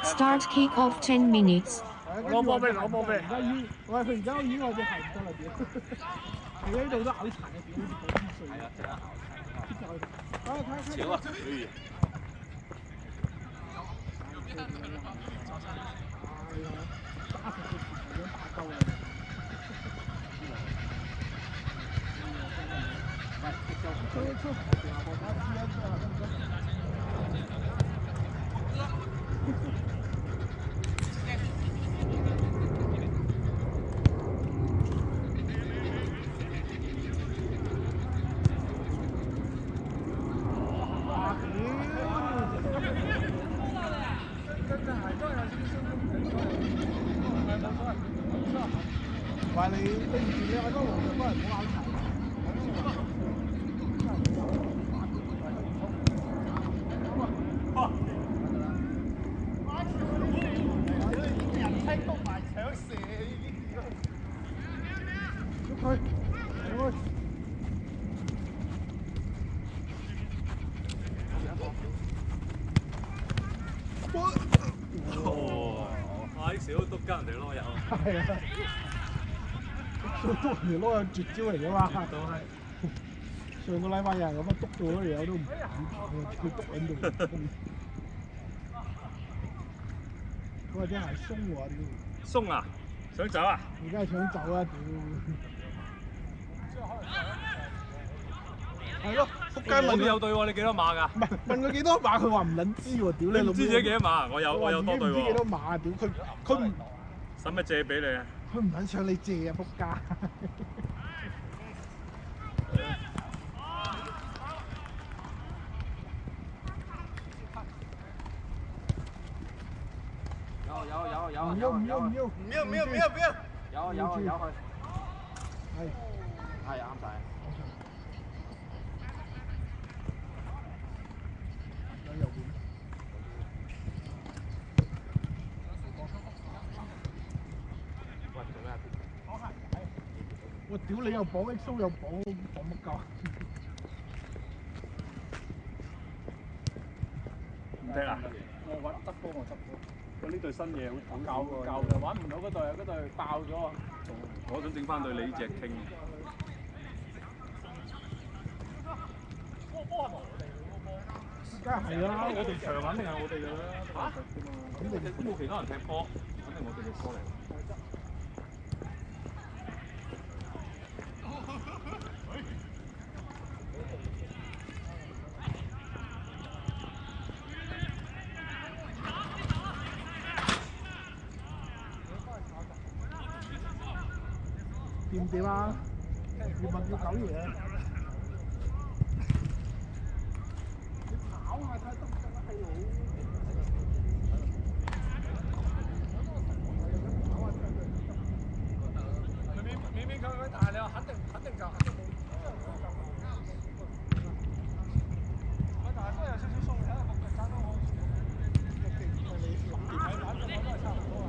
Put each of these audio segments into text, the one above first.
Start kick off 10 minutes. 攞波俾，攞波俾。我係佢而家醫我隻鞋唔得啦，屌！係呢度都拗殘嘅，屌！係啊，真係拗殘。球啊！打成佢打鳩啊！出，話你對住你阿哥王就幫人唔好拗柴。人聽督埋搶射已經。喐佢，喐佢。哇！啲小都跟人哋攞油。係啊。督人哋攞有絕招嚟㗎嘛。都係。上個禮拜有人咁樣督到嗰條友都唔佢督喺度。佢話啲鞋鬆喎，屌！鬆啊！想走啊？而家係想走啊，屌！係咯，仆街問你有對喎，你幾多碼㗎？唔係問佢幾多碼，佢話唔撚知喎，屌你老母！唔知自己幾多碼？我有多對喎。唔知幾多碼，屌佢唔使乜借俾你啊？佢唔撚向你借啊，仆街！有，唔要，有佢。係啱晒。右邊。喂，做咩啊？我屌你又綁 XO 又綁乜鳩？唔得啊！我揾執波，我執波。我呢對新嘢好舊嘅玩唔到嗰對爆咗啊！我想整翻對你呢隻傾。梗係啦，我哋場肯定係我哋㗎啦。嚇？咁都冇其他人踢波，肯定我哋嘅波嚟。掂唔掂啊？要問要搞嘢。你跑下睇得唔得啊？係好。明明佢大，你話肯定夠，肯定冇。我大哥有少少鬆，睇下個腳踭都好。你6點喺玩嘅話都係差唔多啊。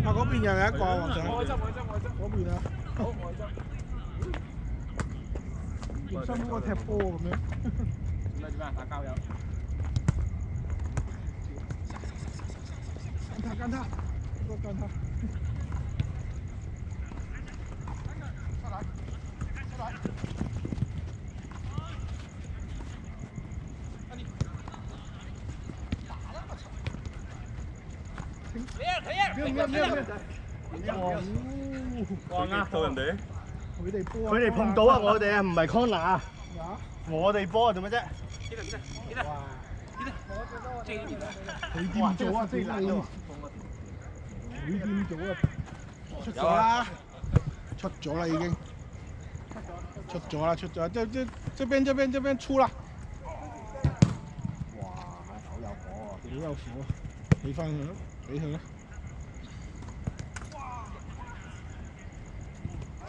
嗰邊又有一個黃仔。我執。嗰邊啊。好，我執。原身嗰個踢波咁樣。做咩啊？打交友。間他，個間他。出來。哇！呃到人哋。佢哋碰到啊！我哋啊，唔係 corner 啊。我哋波做乜啫？哇！佢掂咗啊！即係佢掂咗啊！出咗啦！出咗啦已經。出咗啦！出咗，這邊出啦！哇！好有火喎！好有火！俾翻佢咯，俾佢啦！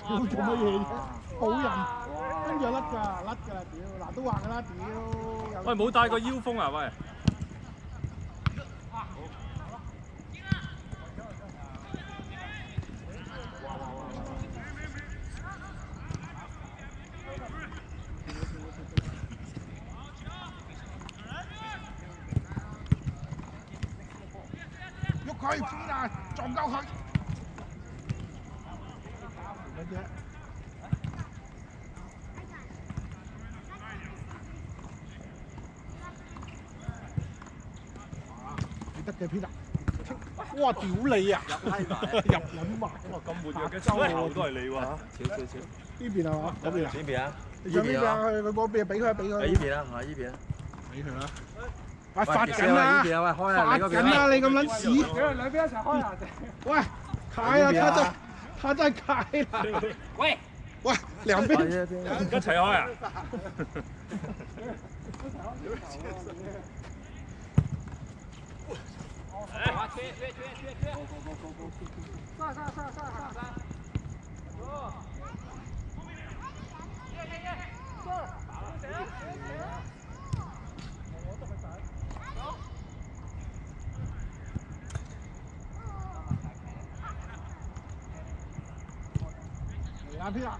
屌做乜嘢啫？好人，跟住甩㗎啦屌！嗱都話㗎啦屌！喂，冇帶個腰封啊喂！喐佢偏啊！撞鳩佢！乜啫？你得嘅偏啊！哇！屌你啊！入撚埋！哇！咁活躍嘅周後都係你喎！少。呢邊係嘛？嗰邊啊？邊邊啊？你上邊啊？佢嗰邊俾佢。喺呢邊啊，係呢邊啊。俾佢啦！喂，發緊啦！呢邊啊，喂，開啊！發緊啦！你咁撚屎！兩邊一齊開啊！喂，開啦！他真開啦！喂，兩邊一齊開啊！兩邊啦！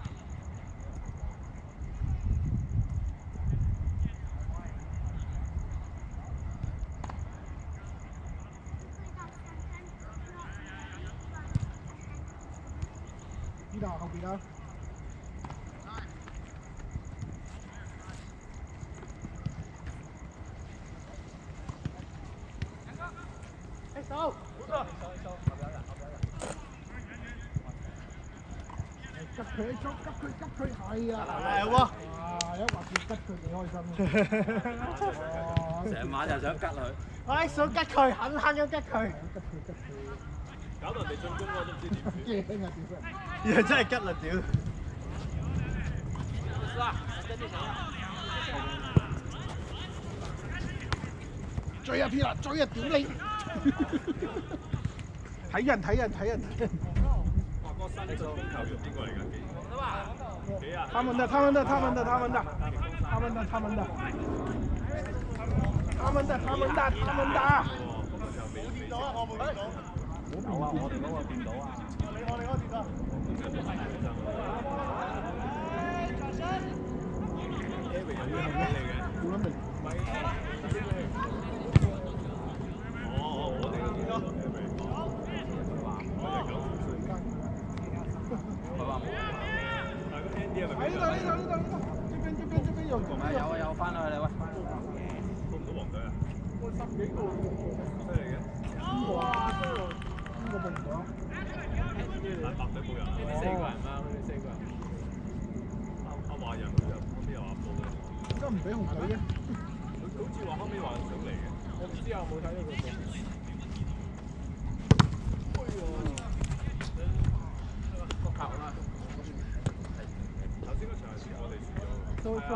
呢度後邊啦！手！急佢，係啊！係喎！一話叫吉佢幾開心啊！成晚就想吉佢。唉，想吉佢，狠咁吉佢。搞到人哋進攻我都唔知點算。驚啊！屌！真係吉啦屌！追啊偏啦！追啊屌你！睇人！哇！個新進攻球員邊個嚟㗎？幾啊？他們的。有啊，我哋嗰個見到啊。我哋嗰個見到。有翻去啦喂。報唔到黃隊啊？十幾個犀利嘅。邊個報唔到？白隊冇人。四個人啦，佢哋4個人。阿華人佢又後尾又話報嘅。真唔俾紅隊嘅？佢好似話後尾話想嚟嘅。我唔知啊，冇睇到佢報。個球啦。頭先嗰場係我哋輸咗。係啊。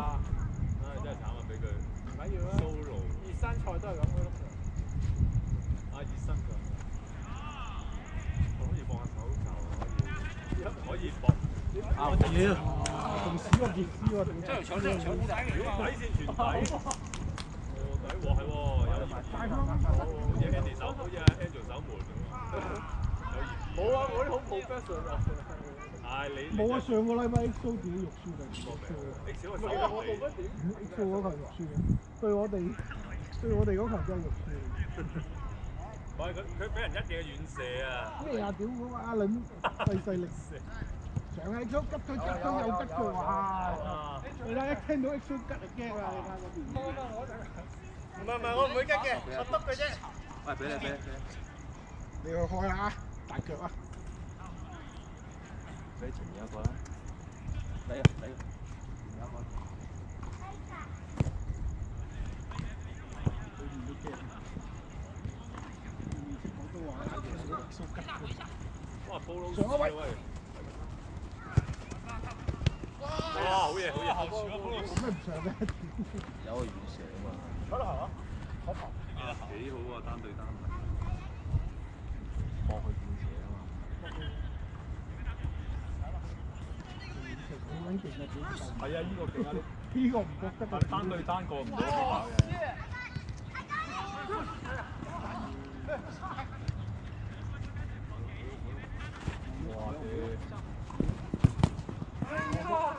唉，真係慘啊！俾佢唔緊要啦。solo。熱身賽都係咁嘅咯。熱身㗎。可以放下手就可以搏。啊！屌！仲屎過傑斯喎！底線全底。底喎係喎，有好似 Andy 守，好似 Angel 守門咁。冇啊！我啲好 professional 啊。係你。冇啊！上個禮拜 XO 自己肉輸㗎。X 我冇乜點。XO 嗰球肉輸嘅，對我哋嗰球真係肉輸。唔係佢俾人一嘢遠射啊！咩啊？屌嗰個阿倫細力射，上喺咗急佢又急佢，哇！你睇一聽到 XO 急就驚啦！你睇嗰邊。唔係，我唔會急嘅，我篤佢啫。喂，俾你。你去開啦，大腳啊！俾前面一個啦。嚟，前面一個。上一位。哇！好嘢，好嘢！做咩唔上嘅？有個遠射啊嘛。睇落係嘛？睇頭。幾好啊，單對單。放佢遠射啊嘛。好撚勁啊！係啊，呢個勁啊！呢個唔覺得但單對單過唔到呢下嘅。哇！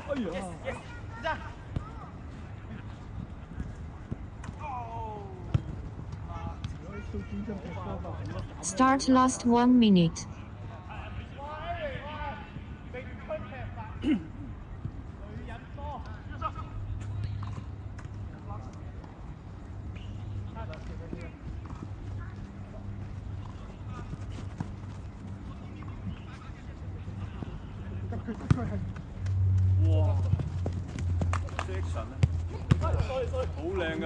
哎呀！ Start last 1 minute.哇 ！Section 咧，好靚㗎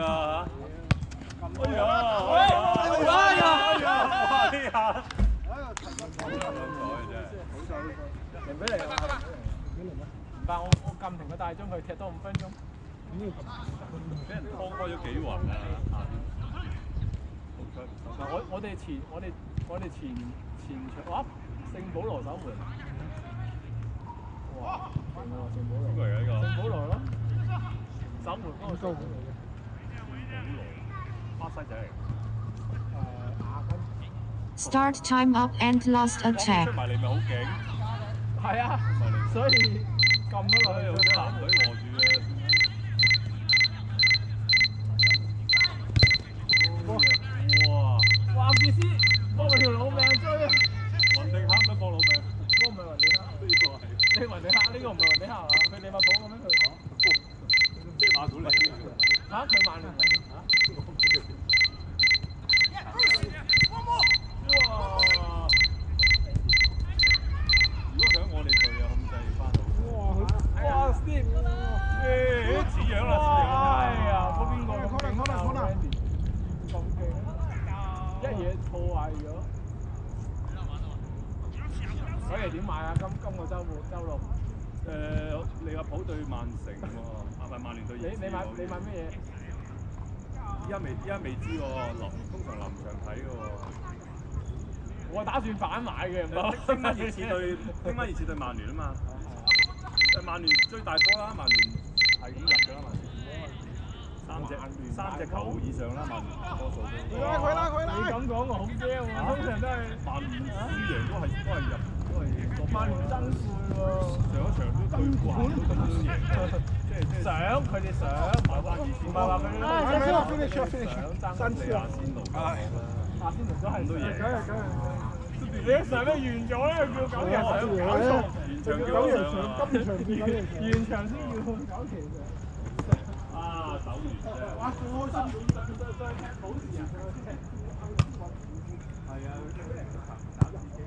哎呀！哎呀！哎呀！零比零啊！但我撳停個大鐘，佢踢多5分鐘。俾人拖開咗幾雲啊！嗱，我哋前場哇，聖保羅守門。哇！勁喎，聖保羅。邊個嚟㗎呢個？聖保羅咯，守門嗰個高。巴西仔嚟。Start time up and last 出 attack. 埋嚟咪好勁。係啊，所以撳咗落去好似男隊和住嘅。哇！哇！傑斯搏佢條老命追啊！雲迪克都搏老命。嗰個唔係雲迪克，呢個係。呢雲迪克，呢個唔係雲迪克啊！佢利物浦嘅咩佢？即係馬古尼。嚇！佢曼聯嚟嚇？哇！如果想我哋隊啊，控制翻到。哇！Steve， 似樣啦，哎呀，嗰邊個咁勁，一嘢破壞咗。所以點買啊？今個週末週六。利物浦對曼城喎，唔係曼聯對熱刺。你買咩嘢？依家未知喎，通常臨場睇嘅喎。我打算反買嘅，唔係。聽晚熱刺對曼聯啊嘛。曼聯追大波啦，曼聯係咁入㗎啦，曼聯。三隻球以上啦，曼聯多數都。你咁講我好驚喎，通常都係。曼聯輸贏都係入，都係。曼聯爭冠喎。上一場都對富咸都咁樣贏，即係想佢哋想，唔係話佢哋想爭四亞仙奴。阿仙奴都係都贏。你一上咩完咗咧？叫九人上，搞錯。九人上，今場見9人上。現場先叫搞奇嘅。啊，手完啫。哇！好開心，再踢保時人。係啊，佢哋打自己。